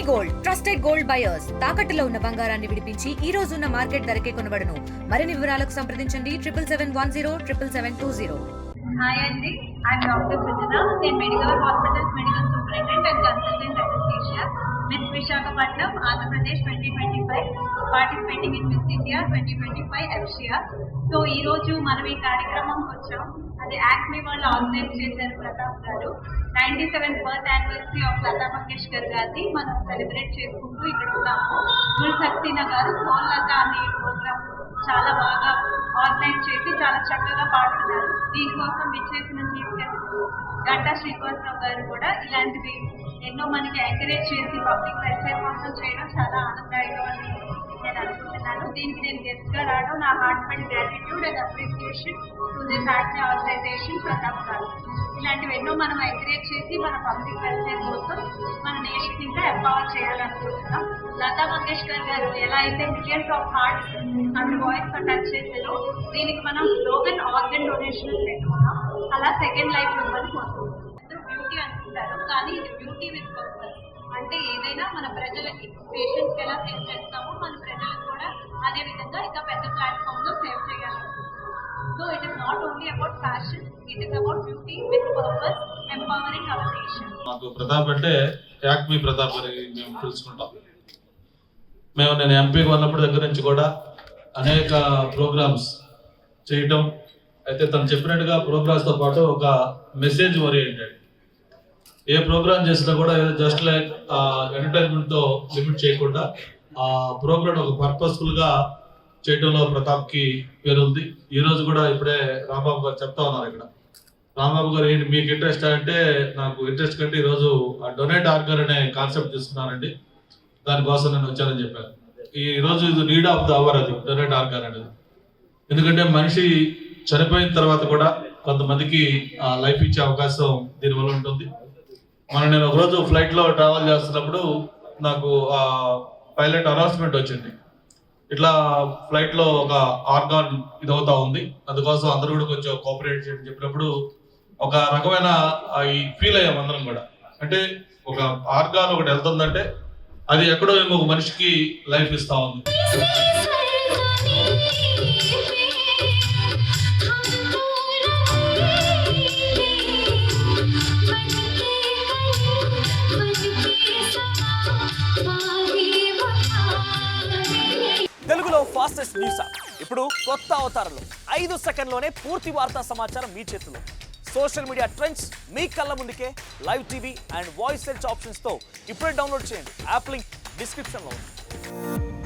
Gold trusted gold buyers తాకట్టులో ఉన్న బంగారాన్ని విడిపించి ఈ రోజు ఉన్న మార్కెట్ ధరకే కొనబడును. మరిన్ని వివరాలకు సంప్రదించండి 7771077720. హాయ్ అండి, ఐఎమ్ డాక్టర్ సుజన. నేను medical hospitals medical superintendent and consultant anaesthesia, miss Visakhapatnam, Andhra Pradesh 2025, participating in miss India 2025 ఎఫ్షియా. సో ఈ రోజు మనం ఈ కార్యక్రమంకి వచ్చాం. అది యాక్మీ వాళ్ళు ఆర్గనైజ్ చేశారు ప్రతాప్ గారు. 97th birth anniversary of Lata Mangeshkar గారిని మనం సెలబ్రేట్ చేసుకుంటూ ఇక్కడ ఉన్నాము. గుల్ సక్సేనా గారు సోల్ లతా అనే ప్రోగ్రామ్ చాలా బాగా ఆర్గనైజ్ చేసి చాలా చక్కగా పాడుతున్నారు. దీనికోసం విచ్చేసిన చీఫ్ గెస్ట్ గంటా శ్రీనివాసరావు గారు కూడా ఇలాంటివి ఎన్నో మనకి ఎంకరేజ్ చేసి పబ్లిక్ వెల్ఫేర్ కోసం చేయడం చాలా ఆనందదాయకం అని నేను అనుకుంటున్నాను. దీనికి నేను గెస్ట్ గా రావడం నా heart felt gratitude and appreciation to this acme organisation Pratap garu. ఇలాంటివి ఎన్నో మనం ఎంకరేజ్ చేసి మన పబ్లిక్ వెల్ఫేర్ కోసం మన నేషన్ ఇంకా ఎంపవర్ చేయాలనుకుంటున్నాం. లతా మంగేష్కర్ గారు ఎలా అయితే millions of hearts and voice తో టచ్ చేశారో దీనికి మనం స్లోగన్ ఆర్గన్ డొనేషన్ పెట్టుకున్నాం. అలా సెకండ్ లైఫ్ ఇవ్వమని కోరుకుంటున్నాం. బ్యూటీ అనుకుంటారు కానీ ఇది బ్యూటీ విత్ పర్పస్. అంటే ఏదైనా మన ప్రజలకి పేషెంట్స్కి ఎలా సేవ్ చేస్తామో మన ప్రజలకు కూడా అదే విధంగా ఇంకా పెద్ద ప్లాట్ఫామ్ లో సేవ్ చేయాలనుకుంటున్నాం. So it is not only about fashion, it is about beauty with purpose, empowering our nation. మాకు ప్రతాప్ అంటే యాక్మీ ప్రతాప్ అని మేము పిలుచుకుంటాం. నేను ఎంపీగా ఉన్నప్పుడు దగ్గర నుంచి కూడా అనేక ప్రోగ్రామ్స్ చేయటం, అయితే తను చెప్పినట్టుగా ప్రోగ్రామ్స్తో పాటు ఒక మెసేజ్ ఓరియంటెడ్ ఏ ప్రోగ్రామ్ చేసినా కూడా జస్ట్ లైక్ ఎంటర్టైన్మెంట్తో లిమిట్ చేయకుండా ఆ ప్రోగ్రామ్ ఒక పర్పస్ఫుల్గా చేయడంలో ప్రతాప్కి పేరు ఉంది. ఈరోజు కూడా ఇప్పుడే రాంబాబు గారు చెప్తా ఉన్నారు. ఇక్కడ రాంబాబు గారు ఏంటి మీకు ఇంట్రెస్ట్ అంటే, నాకు ఇంట్రెస్ట్ కంటే ఈరోజు డొనేట్ ఆర్గన్ అనే కాన్సెప్ట్ తీసుకున్నానండి, దానికోసం నేను వచ్చానని చెప్పాను. ఈరోజు ఇది నీడ్ ఆఫ్ ద అవర్, అది డొనేట్ ఆర్గన్ అనేది. ఎందుకంటే మనిషి చనిపోయిన తర్వాత కూడా కొంతమందికి లైఫ్ ఇచ్చే అవకాశం దీనివల్ల ఉంటుంది. నేను ఒకరోజు ఫ్లైట్లో ట్రావెల్ చేస్తున్నప్పుడు నాకు పైలట్ అనౌన్స్మెంట్ వచ్చింది, ఇట్లా ఫ్లైట్లో ఒక ఆర్గాన్ ఇదవుతా ఉంది, అందుకోసం అందరూ కూడా కొంచెం కోఆపరేట్ చేయని చెప్పినప్పుడు ఒక రకమైన ఫీల్ అయ్యాం అందరం కూడా. అంటే ఒక ఆర్గాన్ ఒకటి వెళ్తుందంటే అది ఎక్కడో ఇంకొక మనిషికి లైఫ్ ఇస్తా ఉంది. తెలుగులో ఫాస్టెస్ట్ న్యూస్ ఇప్పుడు కొత్త అవతారంలో 5 సెకండ్లోనే పూర్తి వార్తా సమాచారం మీ చేతిలో. సోషల్ మీడియా ట్రెండ్స్ మీ కళ్ళ ముందుకే live TV and voice search ఆప్షన్స్తో ఇప్పుడే డౌన్లోడ్ చేయండి. యాప్ లింక్ డిస్క్రిప్షన్లో ఉంది.